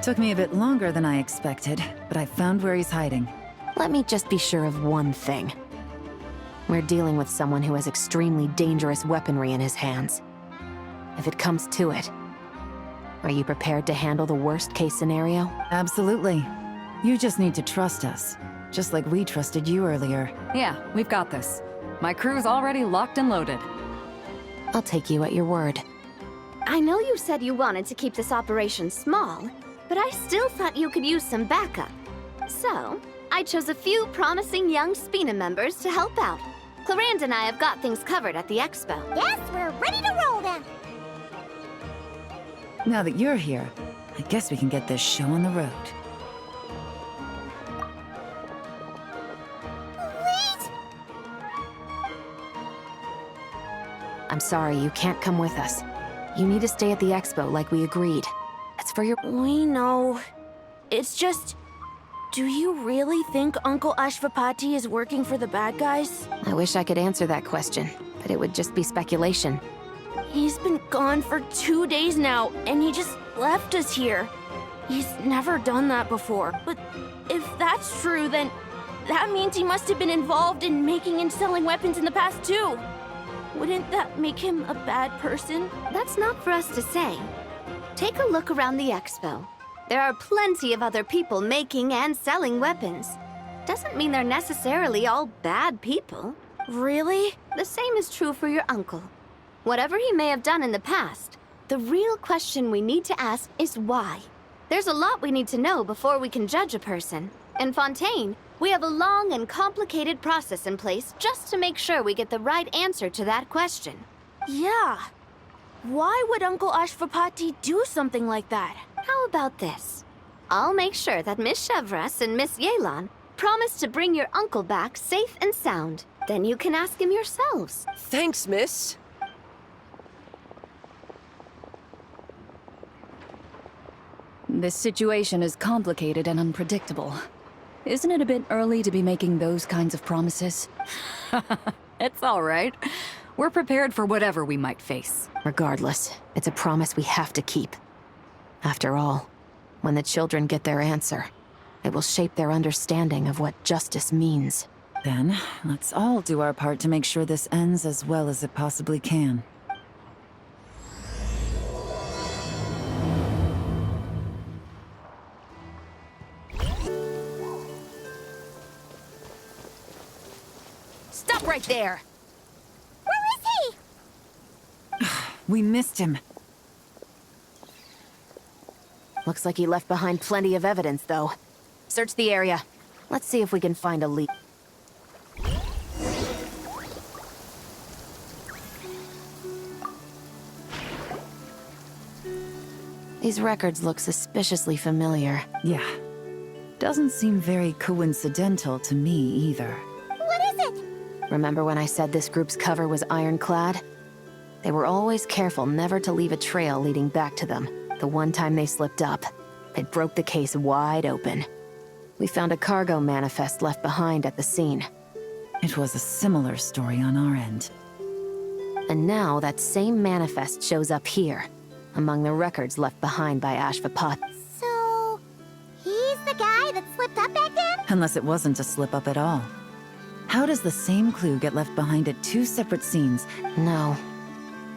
Took me a bit longer than I expected, but I found where he's hiding. Let me just be sure of one thing. We're dealing with someone who has extremely dangerous weaponry in his hands. If it comes to it, are you prepared to handle the worst-case scenario? Absolutely. You just need to trust us, just like we trusted you earlier. Yeah, we've got this. My crew's already locked and loaded. I'll take you at your word. I know you said you wanted to keep this operation small, but I still thought you could use some backup. So, I chose a few promising young Spina members to help out. Clarand and I have got things covered at the expo. Yes, we're ready to roll then. Now that you're here, I guess we can get this show on the road. Wait! I'm sorry, you can't come with us. You need to stay at the expo like we agreed. It's for your— We know. It's just... Do you really think Uncle Ashvapati is working for the bad guys? I wish I could answer that question, but it would just be speculation. He's been gone for 2 days now, and he just left us here. He's never done that before. But if that's true, then that means he must have been involved in making and selling weapons in the past too. Wouldn't that make him a bad person? That's not for us to say. Take a look around the expo. There are plenty of other people making and selling weapons. Doesn't mean they're necessarily all bad people. Really? The same is true for your uncle. Whatever he may have done in the past, the real question we need to ask is why. There's a lot we need to know before we can judge a person. In Fontaine, we have a long and complicated process in place just to make sure we get the right answer to that question. Yeah. Why would Uncle Ashvapati do something like that? How about this? I'll make sure that Miss Chevras and Miss Yelan promise to bring your uncle back safe and sound. Then you can ask him yourselves. Thanks, miss. This situation is complicated and unpredictable. Isn't it a bit early to be making those kinds of promises? It's all right. We're prepared for whatever we might face. Regardless, it's a promise we have to keep. After all, when the children get their answer, it will shape their understanding of what justice means. Then, let's all do our part to make sure this ends as well as it possibly can. Stop right there! Where is he? We missed him. Looks like he left behind plenty of evidence, though. Search the area. Let's see if we can find a lead. These records look suspiciously familiar. Yeah. Doesn't seem very coincidental to me either. What is it? Remember when I said this group's cover was ironclad? They were always careful never to leave a trail leading back to them. The one time they slipped up, it broke the case wide open. We found a cargo manifest left behind at the scene. It was a similar story on our end. And now that same manifest shows up here, among the records left behind by Ashvapat. So, he's the guy that slipped up back then? Unless it wasn't a slip-up at all. How does the same clue get left behind at two separate scenes? No.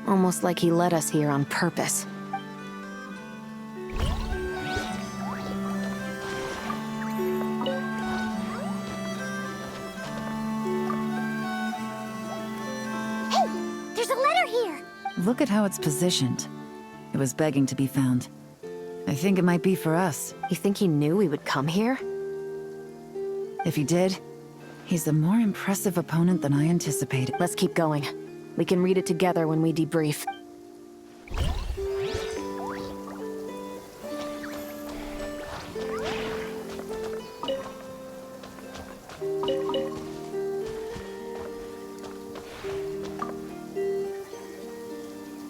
Almost like he led us here on purpose. Hey, there's a letter here. Look at how it's positioned. It was begging to be found. I think it might be for us. You think he knew we would come here? If he did, he's a more impressive opponent than I anticipated. Let's keep going. We can read it together when we debrief.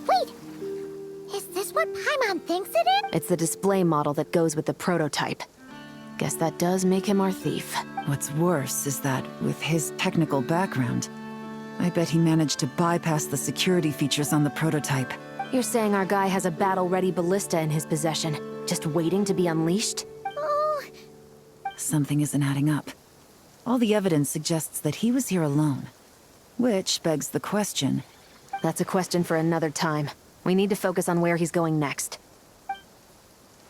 Wait! Is this what Paimon thinks it is? It's the display model that goes with the prototype. Guess that does make him our thief. What's worse is that, with his technical background, I bet he managed to bypass the security features on the prototype. You're saying our guy has a battle-ready ballista in his possession. just waiting to be unleashed? Oh, Something isn't adding up. All the evidence suggests that he was here alone. Which begs the question. That's a question for another time. We need to focus on where he's going next.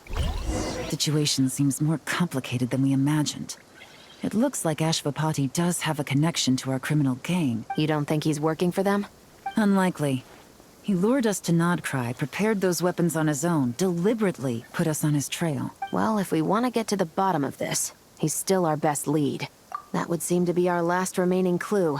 The situation seems more complicated than we imagined. It looks like Ashvapati does have a connection to our criminal gang. You don't think he's working for them? Unlikely. He lured us to Nodcry, prepared those weapons on his own, deliberately put us on his trail. Well, if we want to get to the bottom of this, he's still our best lead. That would seem to be our last remaining clue.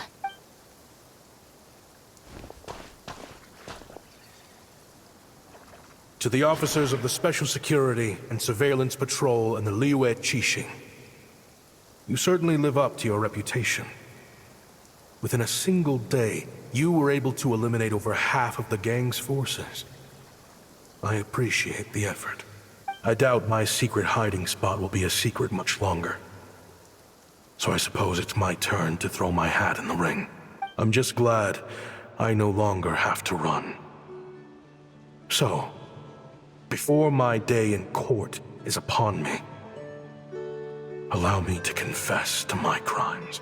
To the officers of the Special Security and Surveillance Patrol and the Liyue Qixing, you certainly live up to your reputation. Within a single day, you were able to eliminate over half of the gang's forces. I appreciate the effort. I doubt my secret hiding spot will be a secret much longer. So I suppose it's my turn to throw my hat in the ring. I'm just glad I no longer have to run. So, before my day in court is upon me, allow me to confess to my crimes.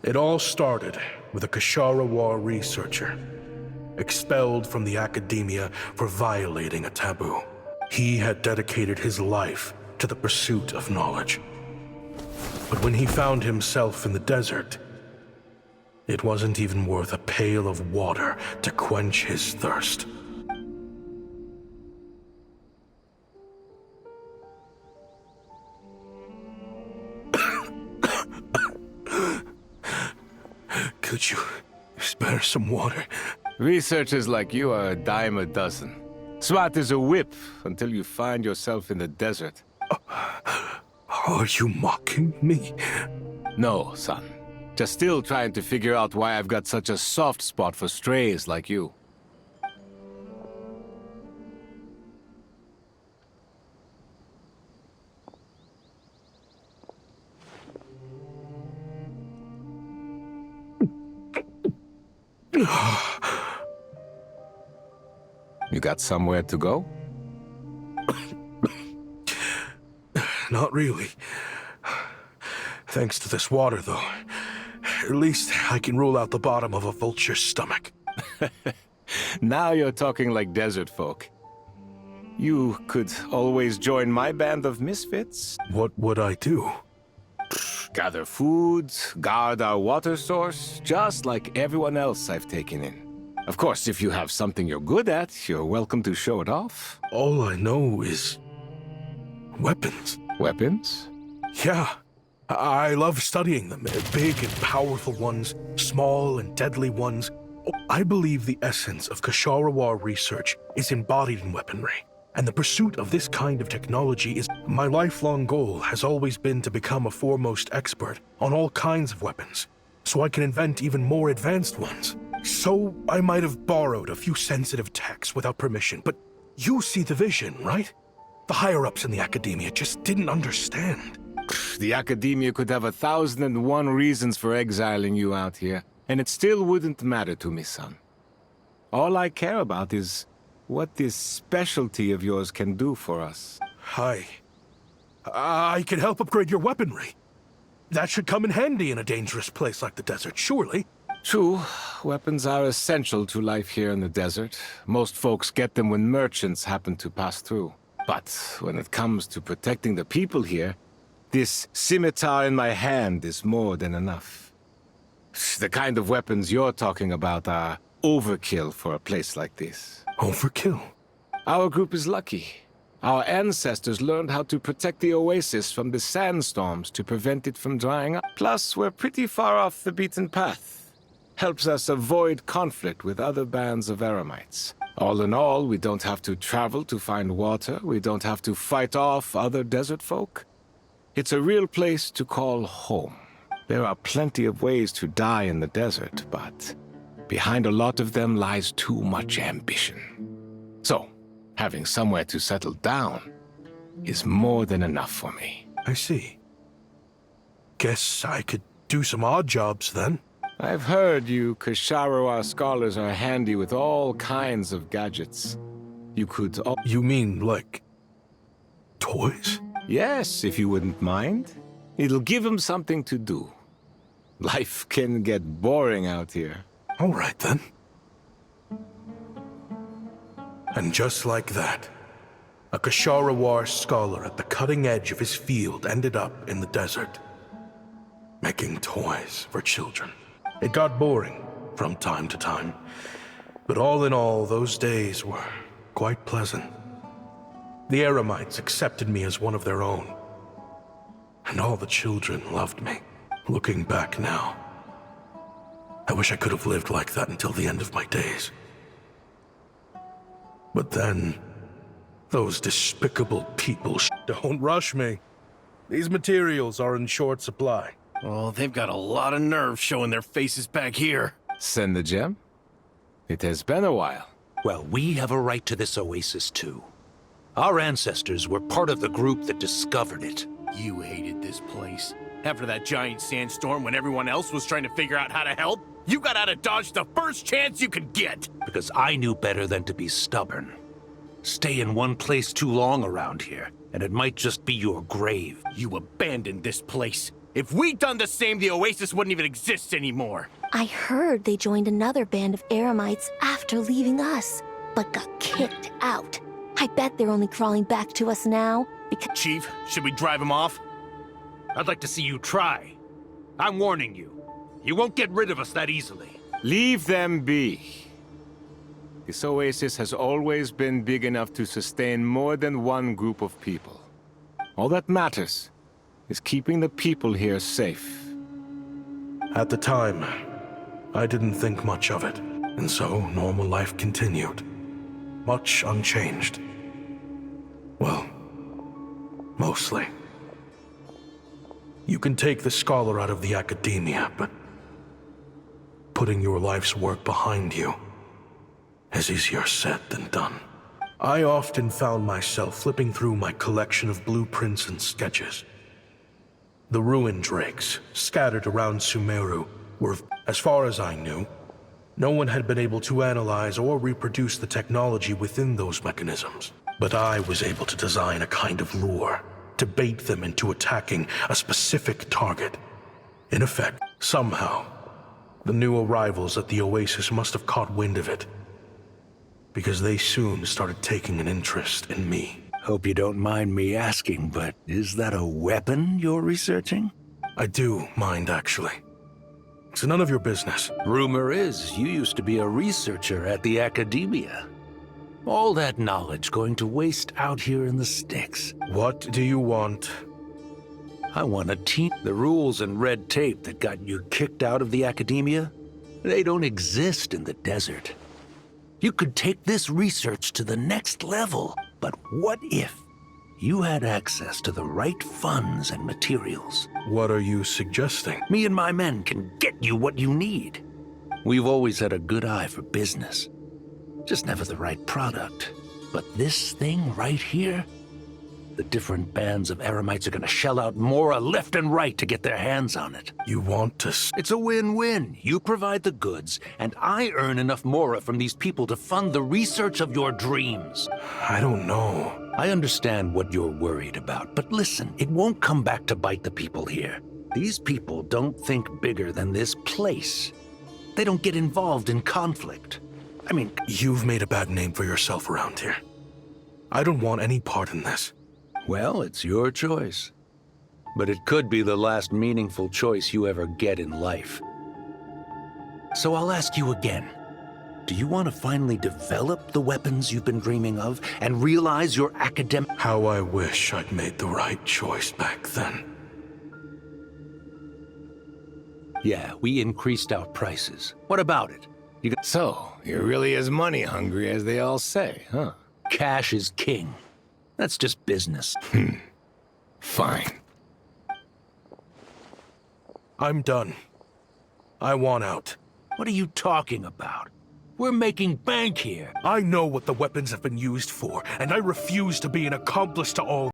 It all started with a Kshatriya researcher, expelled from the academia for violating a taboo. He had dedicated his life to the pursuit of knowledge. But when he found himself in the desert, it wasn't even worth a pail of water to quench his thirst. Could you spare some water? Researchers like you are a dime a dozen. Smart as a whip until you find yourself in the desert. Are you mocking me? No, son. Just still trying to figure out why I've got such a soft spot for strays like you. You got somewhere to go? Not really. Thanks to this water, though. At least I can rule out the bottom of a vulture's stomach. Now you're talking like desert folk. You could always join my band of misfits. What would I do? Gather food, guard our water source, just like everyone else I've taken in. Of course, if you have something you're good at, you're welcome to show it off. All I know is weapons. Weapons? Yeah. I love studying them. Big and powerful ones, small and deadly ones. I believe the essence of Kshatriya research is embodied in weaponry. And the pursuit of this kind of technology is my lifelong goal has always been to become a foremost expert on all kinds of weapons, so I can invent even more advanced ones. So I might have borrowed a few sensitive techs without permission, but you see the vision, right? The higher-ups in the academia just didn't understand. The academia could have 1,001 reasons for exiling you out here, and it still wouldn't matter to me, son. All I care about is what this specialty of yours can do for us. I can help upgrade your weaponry. That should come in handy in a dangerous place like the desert, surely. True, weapons are essential to life here in the desert. Most folks get them when merchants happen to pass through. But when it comes to protecting the people here, this scimitar in my hand is more than enough. The kind of weapons you're talking about are overkill for a place like this. Overkill? Our group is lucky. Our ancestors learned how to protect the oasis from the sandstorms to prevent it from drying up. Plus, we're pretty far off the beaten path. Helps us avoid conflict with other bands of Eremites. All in all, we don't have to travel to find water. We don't have to fight off other desert folk. It's a real place to call home. There are plenty of ways to die in the desert, but behind a lot of them lies too much ambition. So, having somewhere to settle down is more than enough for me. I see. Guess I could do some odd jobs then. I've heard you Kshatriya scholars are handy with all kinds of gadgets. You could... You mean, like, toys? Yes, if you wouldn't mind. It'll give him something to do. Life can get boring out here. All right, then. And just like that, a Kshatriya scholar at the cutting edge of his field ended up in the desert, making toys for children. It got boring from time to time, but all in all, those days were quite pleasant. The Eremites accepted me as one of their own, and all the children loved me. Looking back now, I wish I could have lived like that until the end of my days. But then, those despicable people Don't rush me. These materials are in short supply. Oh, they've got a lot of nerve showing their faces back here. Send the gem? It has been a while. Well, we have a right to this oasis, too. Our ancestors were part of the group that discovered it. You hated this place. After that giant sandstorm when everyone else was trying to figure out how to help, you got out of Dodge the first chance you could get! Because I knew better than to be stubborn. Stay in one place too long around here, and it might just be your grave. You abandoned this place. If we'd done the same, the oasis wouldn't even exist anymore. I heard they joined another band of Eremites after leaving us, but got kicked out. I bet they're only crawling back to us now because... Chief, should we drive them off? I'd like to see you try. I'm warning you. You won't get rid of us that easily. Leave them be. This oasis has always been big enough to sustain more than one group of people. All that matters is keeping the people here safe. At the time, I didn't think much of it, and so normal life continued. Much unchanged. Well, mostly. You can take the scholar out of the academia, but putting your life's work behind you is easier said than done. I often found myself flipping through my collection of blueprints and sketches. The ruin drakes, scattered around Sumeru, were, as far as I knew, no one had been able to analyze or reproduce the technology within those mechanisms. But I was able to design a kind of lure to bait them into attacking a specific target. In effect, somehow, the new arrivals at the oasis must have caught wind of it, because they soon started taking an interest in me. Hope you don't mind me asking, but is that a weapon you're researching? I do mind, actually. It's none of your business. Rumor is you used to be a researcher at the academia. All that knowledge going to waste out here in the sticks. What do you want? I want to teach the rules and red tape that got you kicked out of the academia. They don't exist in the desert. You could take this research to the next level, but what if you had access to the right funds and materials? What are you suggesting? Me and my men can get you what you need. We've always had a good eye for business. Just never the right product. But this thing right here, the different bands of Eremites are gonna shell out Mora left and right to get their hands on it. You want to... It's a win-win. You provide the goods, and I earn enough Mora from these people to fund the research of your dreams. I don't know. I understand what you're worried about, but listen, it won't come back to bite the people here. These people don't think bigger than this place. They don't get involved in conflict. I mean... You've made a bad name for yourself around here. I don't want any part in this. Well, it's your choice. But it could be the last meaningful choice you ever get in life. So I'll ask you again. Do you want to finally develop the weapons you've been dreaming of and realize your academic... How I wish I'd made the right choice back then. Yeah, we increased our prices. What about it? So, you're really as money hungry as they all say, huh? Cash is king. That's just business. Fine. I'm done. I want out. What are you talking about? We're making bank here. I know what the weapons have been used for, and I refuse to be an accomplice to all